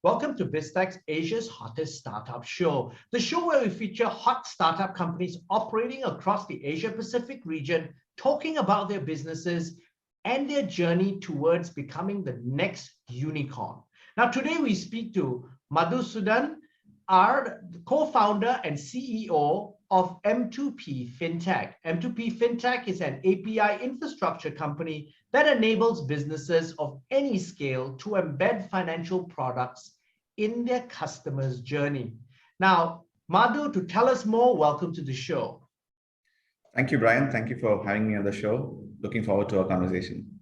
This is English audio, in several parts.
Welcome to Biztech's Asia's hottest startup show, the show where we feature hot startup companies operating across the Asia-Pacific region, talking about their businesses and their journey towards becoming the next unicorn. Now, today we speak to Madhusudanan R, the co-founder and CEO of M2P Fintech. M2P Fintech is an API infrastructure company that enables businesses of any scale to embed financial products in their customers' journey. Now, Madhu, to tell us more, welcome to the show. Thank you, Brian. Thank you for having me on the show. Looking forward to our conversation.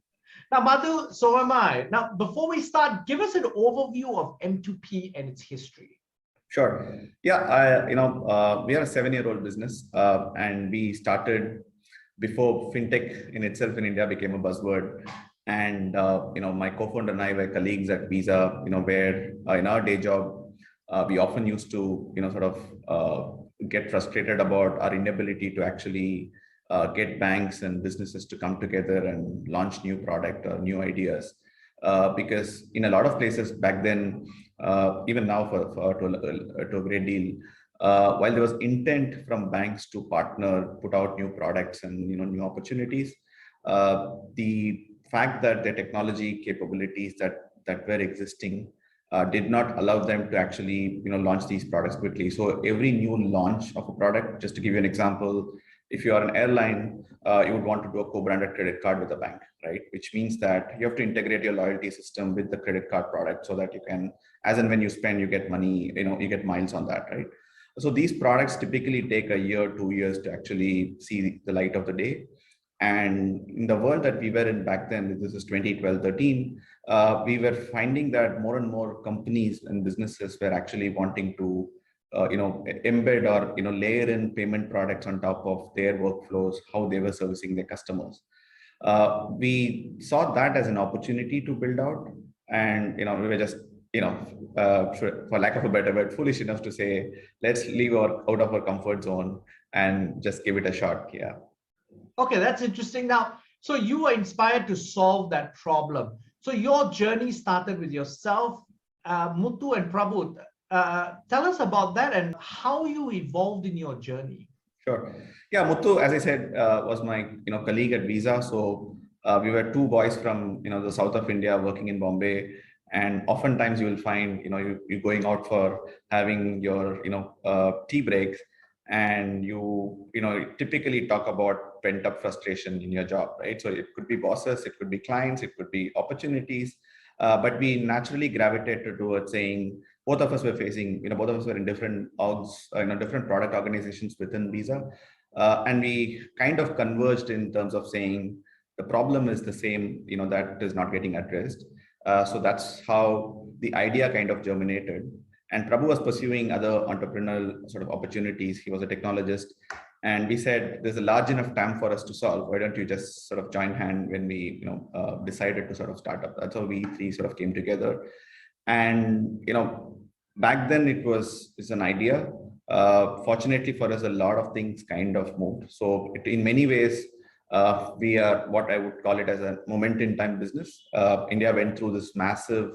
Now, Madhu, so am I. Now, before we start, give us an overview of M2P and its history. Sure. Yeah, we are a 7-year-old business, and we started before fintech in itself in India became a buzzword. And my co-founder and I were colleagues at Visa. Where in our day job, we often used to get frustrated about our inability to actually get banks and businesses to come together and launch new product or new ideas. Because in a lot of places back then, even now to a great deal, while there was intent from banks to partner, put out new products and new opportunities, the fact that the technology capabilities that were existing did not allow them to actually launch these products quickly. So every new launch of a product, just to give you an example, if you are an airline, you would want to do a co-branded credit card with a bank, right? Which means that you have to integrate your loyalty system with the credit card product so that you can, as and when you spend, you get money, you get miles on that, right? So these products typically take a year, 2 years to actually see the light of the day. And in the world that we were in back then, this is 2012, 13, we were finding that more and more companies and businesses were actually wanting to embed or layer in payment products on top of their workflows, how they were servicing their customers. We saw that as an opportunity to build out, and we were just for lack of a better word, foolish enough to say, let's leave out of our comfort zone and just give it a shot. Yeah. Okay, that's interesting. Now, so you were inspired to solve that problem. So your journey started with yourself, Muthu and Prabhu. Tell us about that and how you evolved in your journey. Sure. Yeah, Muthu, as I said, was my colleague at Visa. So we were two boys from the south of India working in Bombay, and oftentimes you will find you're going out for having your tea breaks, and you typically talk about pent up frustration in your job, right? So it could be bosses, it could be clients, it could be opportunities, but we naturally gravitated towards saying, both of us were facing, both of us were in different orgs, different product organizations within Visa. And we kind of converged in terms of saying the problem is the same, that is not getting addressed. So that's how the idea kind of germinated. And Prabhu was pursuing other entrepreneurial sort of opportunities. He was a technologist. And we said, there's a large enough TAM for us to solve. Why don't you just sort of join hand when we decided to sort of start up? That's how we three sort of came together. And back then it's an idea. Fortunately for us, a lot of things kind of moved. So in many ways, we are what I would call it as a moment in time business. India went through this massive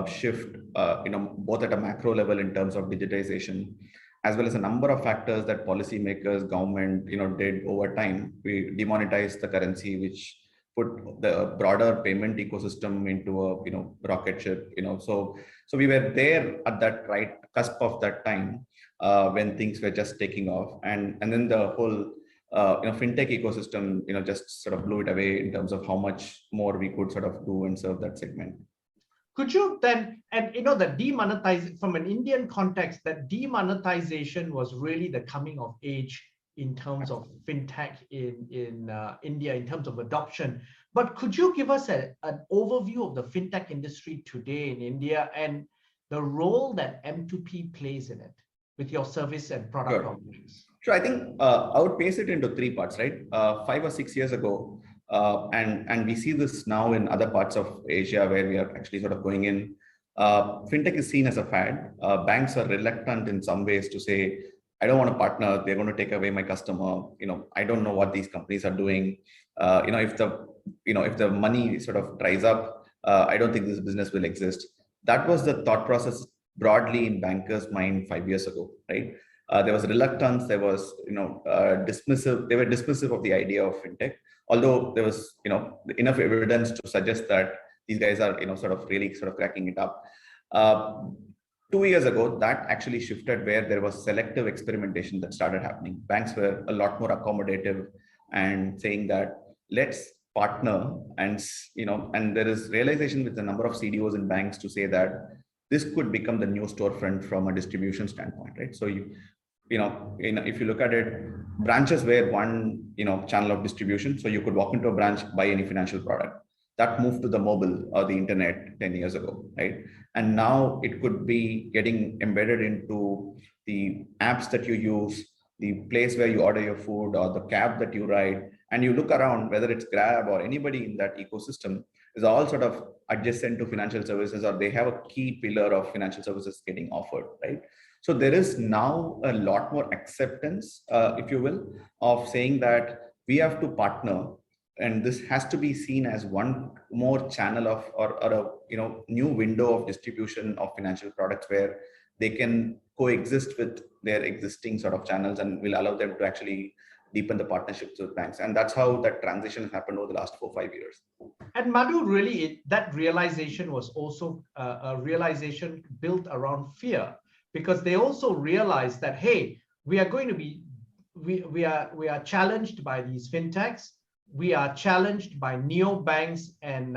shift, both at a macro level in terms of digitization, as well as a number of factors that policymakers, government, did over time. We demonetized the currency, which put the broader payment ecosystem into a rocket ship. So we were there at that right cusp of that time when things were just taking off, and then the whole fintech ecosystem just sort of blew it away in terms of how much more we could sort of do and serve that segment. Could you then, and the demonetization from an Indian context, that demonetization was really the coming of age in terms of fintech in India, in terms of adoption. But could you give us an overview of the fintech industry today in India and the role that M2P plays in it with your service and product offerings? Sure. I think I would pace it into 3 parts, right? 5 or 6 years ago, and we see this now in other parts of Asia where we are actually sort of going in. Fintech is seen as a fad. Banks are reluctant in some ways to say, I don't want to partner. They're going to take away my customer. I don't know what these companies are doing. If the money sort of dries up, I don't think this business will exist. That was the thought process broadly in bankers' mind 5 years ago, right? There was reluctance. There was, dismissive. They were dismissive of the idea of fintech, although there was, enough evidence to suggest that these guys are, sort of really sort of cracking it up. 2 years ago, that actually shifted where there was selective experimentation that started happening. Banks were a lot more accommodative and saying that let's partner, and there is realization with the number of CDOs in banks to say that this could become the new storefront from a distribution standpoint, right? So if you look at it, branches were one, channel of distribution. So you could walk into a branch, buy any financial product. That moved to the mobile or the internet 10 years ago, right? And now it could be getting embedded into the apps that you use, the place where you order your food or the cab that you ride, and you look around, whether it's Grab or anybody in that ecosystem is all sort of adjacent to financial services, or they have a key pillar of financial services getting offered, right? So there is now a lot more acceptance, if you will, of saying that we have to partner, and this has to be seen as one more channel of or a new window of distribution of financial products where they can coexist with their existing sort of channels and will allow them to actually deepen the partnerships with banks. And that's how that transition happened over the last 4-5 years. And Madhu, really, that realization was also a realization built around fear, because they also realized that, hey, we are going to be, we are challenged by these fintechs. We are challenged by neobanks and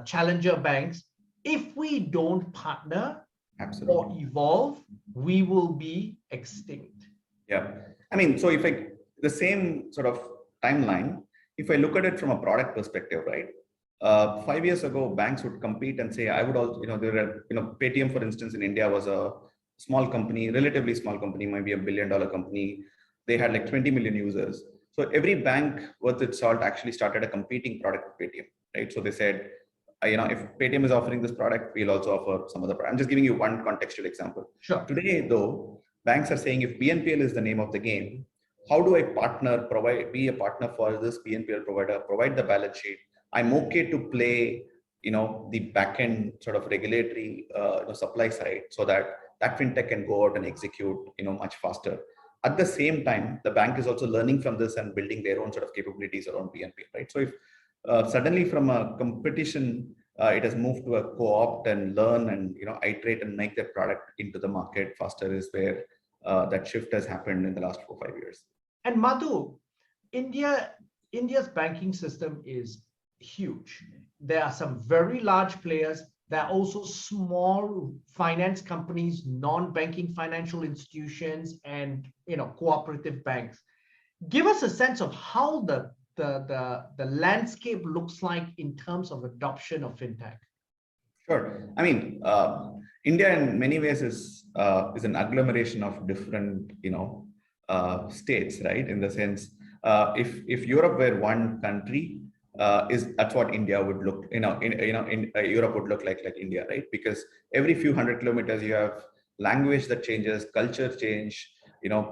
challenger banks. If we don't partner, absolutely, or evolve, we will be extinct. Yeah. I mean, so if the same sort of timeline, if I look at it from a product perspective, right? 5 years ago, banks would compete and say, I would also, there are, Paytm, for instance, in India was a small company, relatively small company, maybe $1 billion company. They had like 20 million users. So every bank worth its salt actually started a competing product with Paytm, right? So they said, if Paytm is offering this product, we'll also offer some other product. I'm just giving you one contextual example. Sure. Today, though, banks are saying if BNPL is the name of the game, how do I be a partner for this BNPL provider, provide the balance sheet? I'm okay to play, the backend sort of regulatory supply side so that fintech can go out and execute, much faster. At the same time, the bank is also learning from this and building their own sort of capabilities around BNPL, right? So if suddenly from a competition, it has moved to a co-opt and learn and iterate and make their product into the market faster is where that shift has happened in the last 4-5 years. And Madhu, India's banking system is huge. There are some very large players. There are also small finance companies, non-banking financial institutions, and cooperative banks. Give us a sense of how the landscape looks like in terms of adoption of fintech. Sure. I mean, India in many ways is an agglomeration of different states, right? In the sense, if Europe were one country, that's what India would look, Europe would look like India, right? Because every few hundred kilometers you have language that changes, culture change,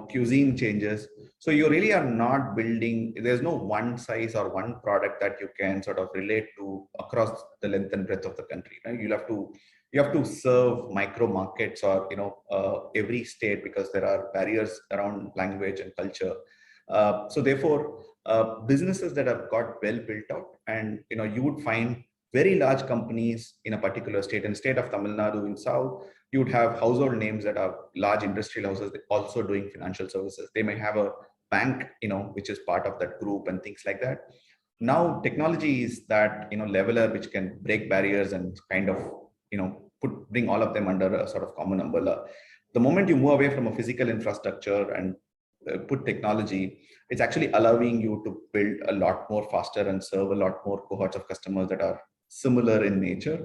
cuisine changes. So you really are not building, there's no one size or one product that you can sort of relate to across the length and breadth of the country, right? You have to serve micro markets or, every state, because there are barriers around language and culture. So therefore, businesses that have got well built out, and, you would find very large companies in a particular state. In the state of Tamil Nadu in South, you would have household names that are large industrial houses also doing financial services. They may have a bank, which is part of that group and things like that. Now, technology is that, leveler which can break barriers and kind of, bring all of them under a sort of common umbrella. The moment you move away from a physical infrastructure and put technology, it's actually allowing you to build a lot more faster and serve a lot more cohorts of customers that are similar in nature,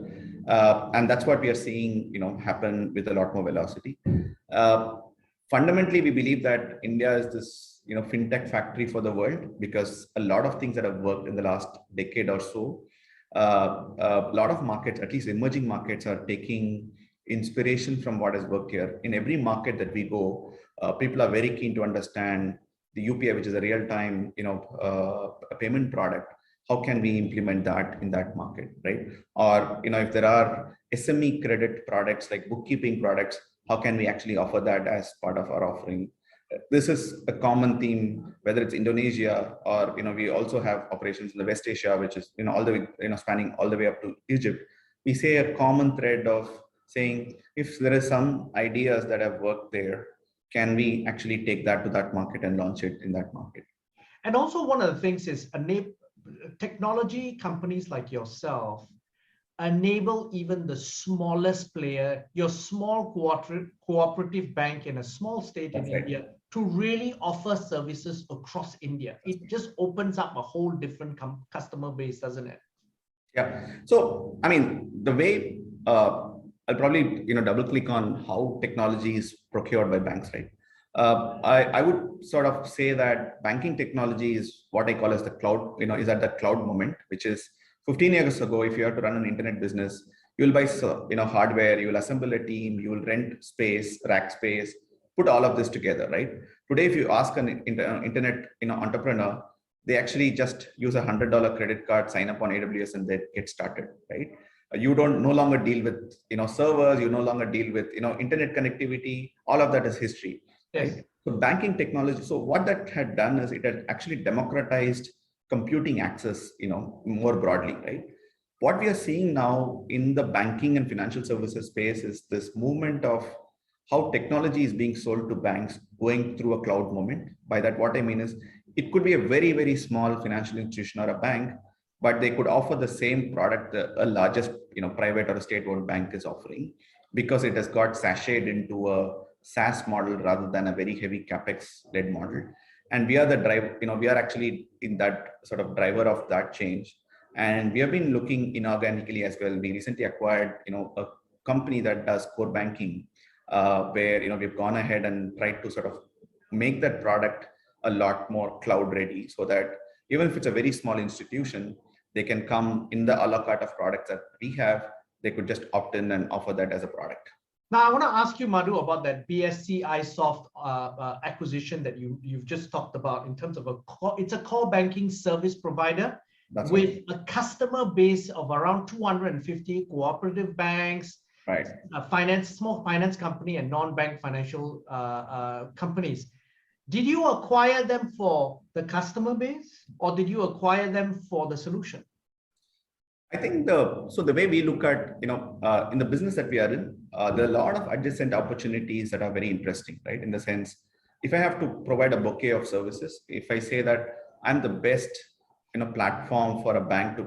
and that's what we are seeing, happen with a lot more velocity. Fundamentally, we believe that India is this, fintech factory for the world, because a lot of things that have worked in the last decade or so, a lot of markets, at least emerging markets, are taking inspiration from what has worked here. In every market that we go, people are very keen to understand the UPI, which is a real-time, payment product. how can we implement that in that market, right? Or if there are SME credit products like bookkeeping products, how can we actually offer that as part of our offering? This is a common theme, whether it's Indonesia or we also have operations in the West Asia, which is all the way spanning all the way up to Egypt. We say a common thread of saying, if there is some ideas that have worked there, can we actually take that to that market and launch it in that market? And also one of the things is technology companies like yourself enable even the smallest player, your small cooperative bank in a small state in India, to really offer services across India. It just opens up a whole different customer base, doesn't it? Yeah. So, I mean, the way I'll probably double click on how technology is procured by banks, right? I would sort of say that banking technology is what I call as the cloud, is at the cloud moment, which is 15 years ago. If you have to run an internet business, you will buy hardware, you will assemble a team, you will rent space, rack space, put all of this together, right? Today, if you ask an internet entrepreneur, they actually just use $100 credit card, sign up on AWS, and they get started, right? You don't no longer deal with servers, you no longer deal with internet connectivity. All of that is history. Yes. Right? So banking technology. So what that had done is it had actually democratized computing access, more broadly, right? What we are seeing now in the banking and financial services space is this movement of how technology is being sold to banks going through a cloud moment. By that, what I mean is it could be a very, very small financial institution or a bank, but they could offer the same product the largest, private or a state-owned bank is offering, because it has got sashayed into a SaaS model rather than a very heavy capex-led model. And we are the driver, we are actually in that sort of driver of that change. And we have been looking inorganically as well. We recently acquired, a company that does core banking, where we've gone ahead and tried to sort of make that product a lot more cloud ready, so that even if it's a very small institution, they can come in the a la carte of products that we have. They could just opt in and offer that as a product. Now, I want to ask you, Madhu, about that BSC iSoft acquisition that you've just talked about in terms of it's a core banking service provider. That's with right. A customer base of around 250 cooperative banks, right? Small finance company and non-bank financial companies. Did you acquire them for the customer base, or did you acquire them for the solution? I think the way we look at, in the business that we are in, there are a lot of adjacent opportunities that are very interesting, right? In the sense, if I have to provide a bouquet of services, if I say that I'm the best, platform for a bank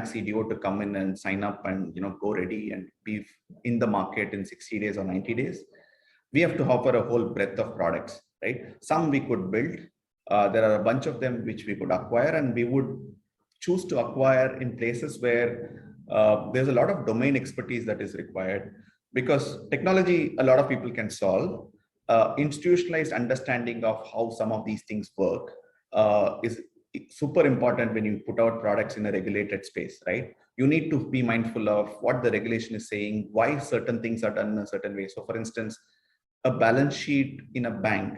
CDO to come in and sign up and, go ready and be in the market in 60 days or 90 days, we have to offer a whole breadth of products, right? Some we could build. There are a bunch of them which we could acquire, and we would choose to acquire in places where there's a lot of domain expertise that is required, because technology, a lot of people can solve. Institutionalized understanding of how some of these things work is super important when you put out products in a regulated space, right? You need to be mindful of what the regulation is saying, why certain things are done in a certain way. So for instance, a balance sheet in a bank,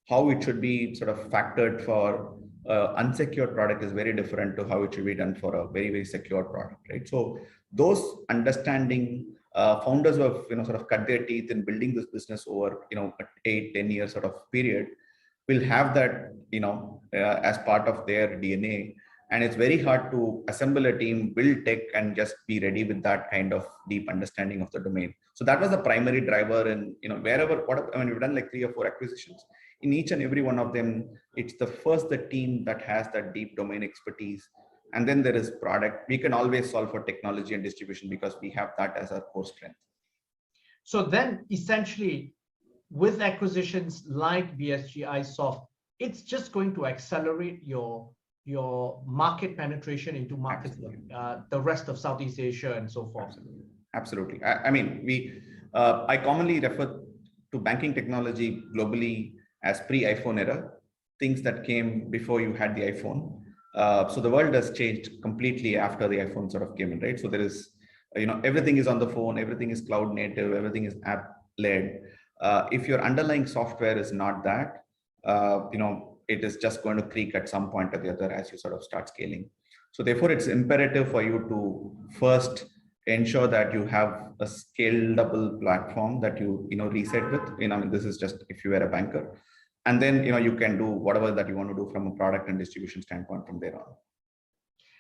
how it should be sort of factored for unsecured product is very different to how it should be done for a very, very secure product, right? So those understanding founders who have sort of cut their teeth in building this business over 8-10 years sort of period will have that as part of their DNA. And it's very hard to assemble a team, build tech, and just be ready with that kind of deep understanding of the domain. So that was the primary driver. And we've done like 3 or 4 acquisitions. In each and every one of them, it's the team that has that deep domain expertise. And then there is product. We can always solve for technology and distribution because we have that as our core strength. So then essentially, with acquisitions like BSG iSoft, it's just going to accelerate your market penetration into markets, the rest of Southeast Asia and so forth. Absolutely. I commonly refer to banking technology globally as pre-iPhone era, things that came before you had the iPhone. So the world has changed completely after the iPhone sort of came in, right? So there is, everything is on the phone, everything is cloud native, everything is app led. If your underlying software is not that, it is just going to creak at some point or the other as you sort of start scaling. So therefore, it's imperative for you to first ensure that you have a scalable platform that you reset with. I mean, this is just if you were a banker, and then you can do whatever that you want to do from a product and distribution standpoint from there on.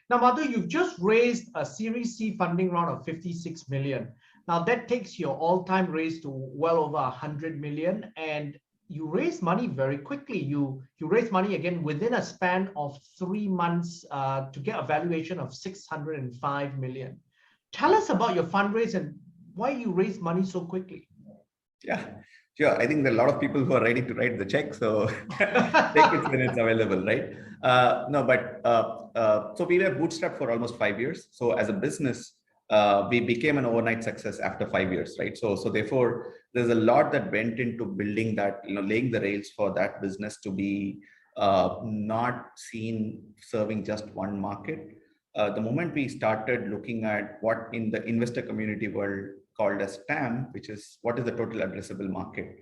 Now, Madhu, you've just raised a Series C funding round of 56 million. Now, that takes your all-time raise to well over 100 million, and you raised money very quickly. You raised money again within a span of 3 months to get a valuation of 605 million. Tell us about your fundraise and why you raised money so quickly. Yeah, sure. I think there are a lot of people who are ready to write the check, so take it when it's available, right? So we were bootstrapped for almost 5 years. So as a business, we became an overnight success after 5 years, right? So therefore, there's a lot that went into building that, laying the rails for that business to be not seen serving just one market. The moment we started looking at what in the investor community world called as TAM, which is what is the total addressable market,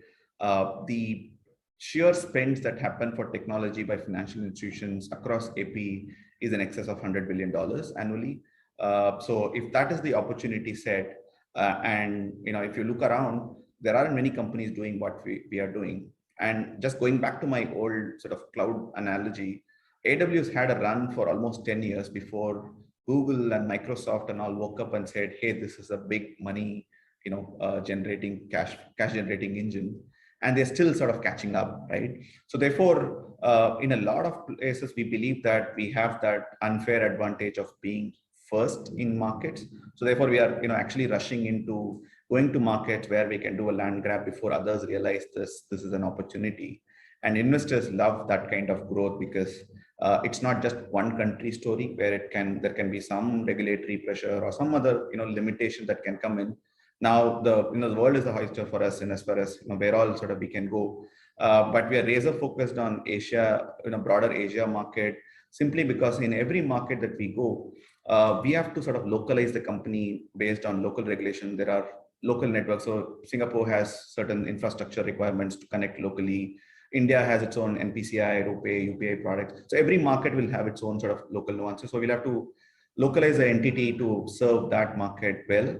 the sheer spends that happen for technology by financial institutions across AP is in excess of $100 billion annually. So if that is the opportunity set, and if you look around, there aren't many companies doing what we are doing. And just going back to my old sort of cloud analogy, AWS had a run for almost 10 years before Google and Microsoft and all woke up and said, hey, this is a big money, generating cash generating engine. And they're still sort of catching up, right? So therefore, in a lot of places, we believe that we have that unfair advantage of being first in markets. So therefore, we are actually rushing into going to markets where we can do a land grab before others realize this is an opportunity. And investors love that kind of growth because it's not just one country story where there can be some regulatory pressure or some other limitation that can come in. Now the world is the oyster for us, and as far as where all sort of we can go, but we are razor focused on Asia, broader Asia market, simply because in every market that we go, we have to sort of localize the company based on local regulation. There are local networks. So Singapore has certain infrastructure requirements to connect locally. India has its own NPCI, RuPay, UPI products. So every market will have its own sort of local nuances. So we'll have to localize the entity to serve that market well.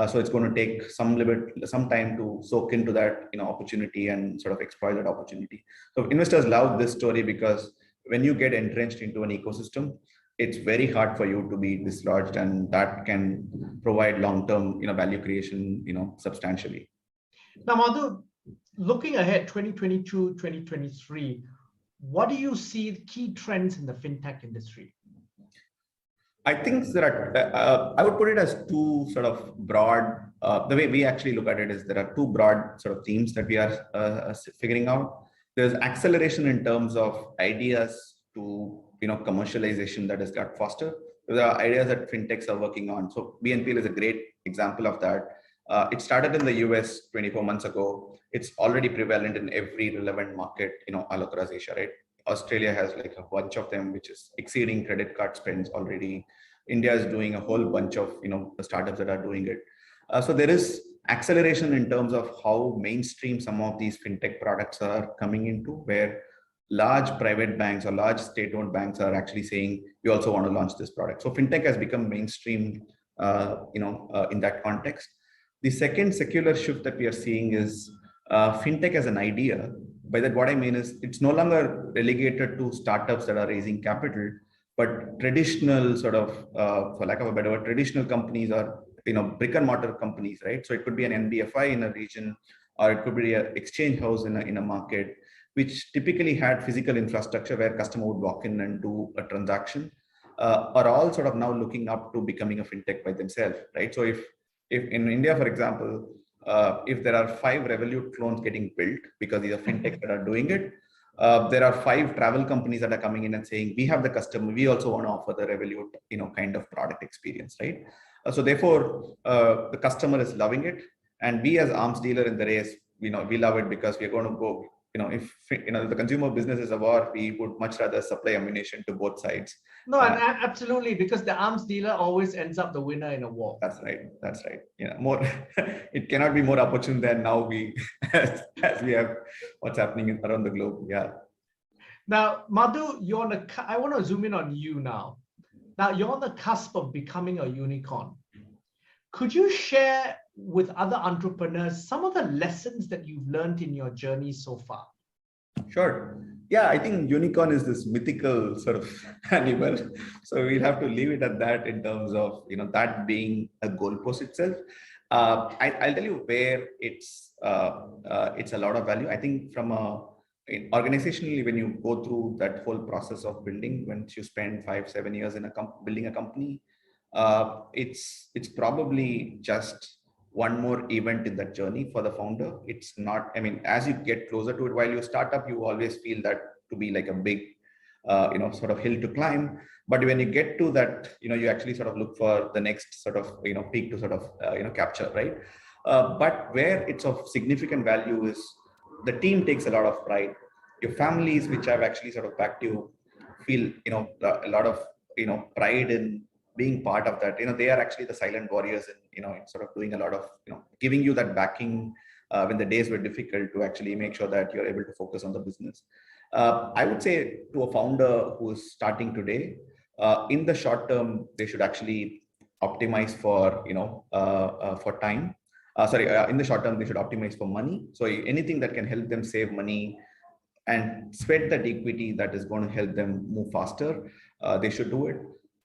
So it's going to take some time to soak into that opportunity and sort of exploit that opportunity. So investors love this story because when you get entrenched into an ecosystem, it's very hard for you to be dislodged, and that can provide long-term value creation substantially. Now, Madhu, looking ahead 2022, 2023, what do you see key trends in the fintech industry? I think there are, I would put it as two sort of broad, the way we actually look at it is there are two broad sort of themes that we are figuring out. There's acceleration in terms of ideas to, commercialization that has got faster. There are ideas that fintechs are working on. So BNPL is a great example of that. It started in the US 24 months ago. It's already prevalent in every relevant market, all across Asia, right? Australia has like a bunch of them, which is exceeding credit card spends already. India is doing a whole bunch of, the startups that are doing it. So there is acceleration in terms of how mainstream some of these fintech products are coming into, where large private banks or large state-owned banks are actually saying, we also want to launch this product. So fintech has become mainstream, in that context. The second secular shift that we are seeing is fintech as an idea. By that, what I mean is it's no longer relegated to startups that are raising capital, but traditional sort of, for lack of a better word, traditional companies are, brick and mortar companies, right? So it could be an NBFI in a region, or it could be an exchange house in a market, which typically had physical infrastructure where customer would walk in and do a transaction, are all sort of now looking up to becoming a fintech by themselves, right? So if in India, for example, if there are 5 Revolut clones getting built because these are fintechs that are doing it, there are 5 travel companies that are coming in and saying, we have the customer, we also want to offer the Revolut, kind of product experience, right? So therefore, the customer is loving it. And we as arms dealer in the race, we love it because we're going to go, if the consumer business is a war, we would much rather supply ammunition to both sides. No, and absolutely, because the arms dealer always ends up the winner in a war. That's right. That's right. More, it cannot be more opportune than now as we have what's happening around the globe. Yeah. Now, Madhu, I want to zoom in on you now. Now, you're on the cusp of becoming a unicorn. Could you share with other entrepreneurs some of the lessons that you've learned in your journey so far? Sure. Yeah, I think unicorn is this mythical sort of animal. So we'll have to leave it at that in terms of that being a goalpost itself. I'll tell you where it's a lot of value. I think from organizationally, when you go through that whole process of building, once you spend 5-7 years in building a company, it's probably just one more event in that journey for the founder. It's not, I mean, as you get closer to it, while you start up, you always feel that to be like a big, sort of hill to climb. But when you get to that, you actually sort of look for the next sort of, peak to sort of, capture, right? But where it's of significant value is the team takes a lot of pride. Your families, which have actually sort of backed you, feel, a lot of, pride in being part of that. They are actually the silent warriors in sort of doing a lot of giving you that backing when the days were difficult, to actually make sure that you're able to focus on the business. I would say to a founder who is starting today, in the short term, they should actually optimize for for time. In the short term, they should optimize for money. So anything that can help them save money and sweat that equity that is going to help them move faster, they should do it.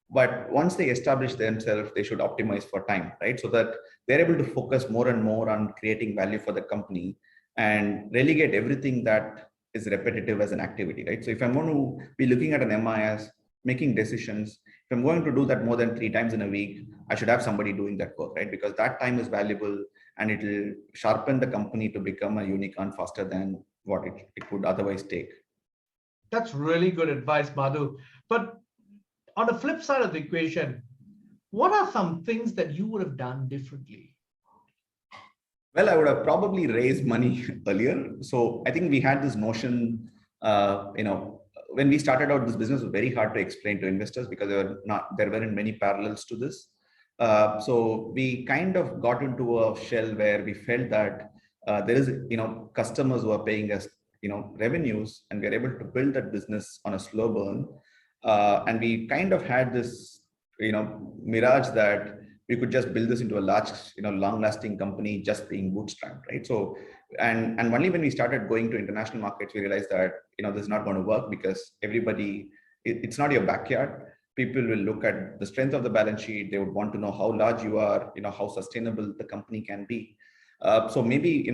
But once they establish themselves, they should optimize for time, right? So that they're able to focus more and more on creating value for the company and relegate everything that is repetitive as an activity, right? So if I'm going to be looking at an MI as making decisions, if I'm going to do that more than 3 times in a week, I should have somebody doing that work, right? Because that time is valuable and it will sharpen the company to become a unicorn faster than what it would otherwise take. That's really good advice, Madhu. But on the flip side of the equation, what are some things that you would have done differently? Well, I would have probably raised money earlier. So I think we had this notion, when we started out, this business was very hard to explain to investors because there weren't many parallels to this. So we kind of got into a shell where we felt that there is, customers who are paying us, revenues, and we're able to build that business on a slow burn. And we kind of had this, mirage that we could just build this into a large, long-lasting company just being bootstrapped, right? So, and only when we started going to international markets, we realized that, this is not going to work because everybody, it's not your backyard. People will look at the strength of the balance sheet. They would want to know how large you are, how sustainable the company can be. So maybe,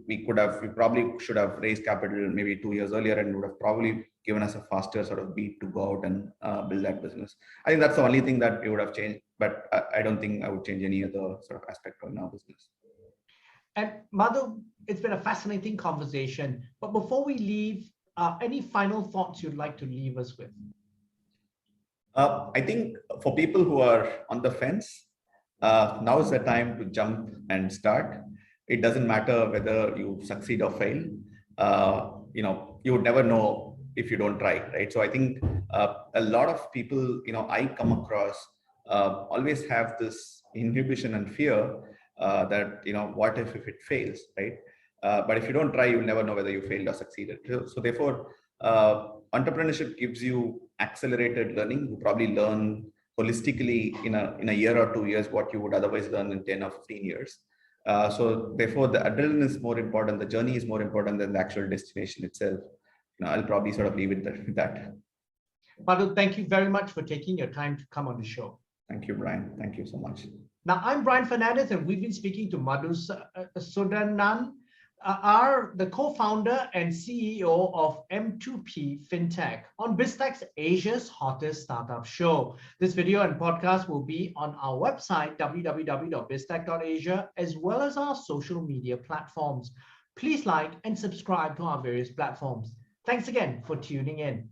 we probably should have raised capital maybe 2 years earlier, and would have probably given us a faster sort of beat to go out and build that business. I think that's the only thing that we would have changed, but I don't think I would change any other sort of aspect of our business. And Madhu, it's been a fascinating conversation, but before we leave, any final thoughts you'd like to leave us with? I think for people who are on the fence, now is the time to jump and start. It doesn't matter whether you succeed or fail. You would never know if you don't try, right? So I think a lot of people, I come across, always have this inhibition and fear that, what if it fails, right? But if you don't try, you'll never know whether you failed or succeeded. So therefore, entrepreneurship gives you accelerated learning. You probably learn holistically in a year or 2 years what you would otherwise learn in 10 or 15 years. So therefore, the adrenaline is more important. The journey is more important than the actual destination itself. I'll probably sort of leave it with that. Madhu, thank you very much for taking your time to come on the show. Thank you, Brian. Thank you so much. Now, I'm Brian Fernandez, and we've been speaking to Madhusudanan R, the co-founder and CEO of M2P Fintech on Biztech's Asia's Hottest Startup Show. This video and podcast will be on our website, www.biztech.asia, as well as our social media platforms. Please like and subscribe to our various platforms. Thanks again for tuning in.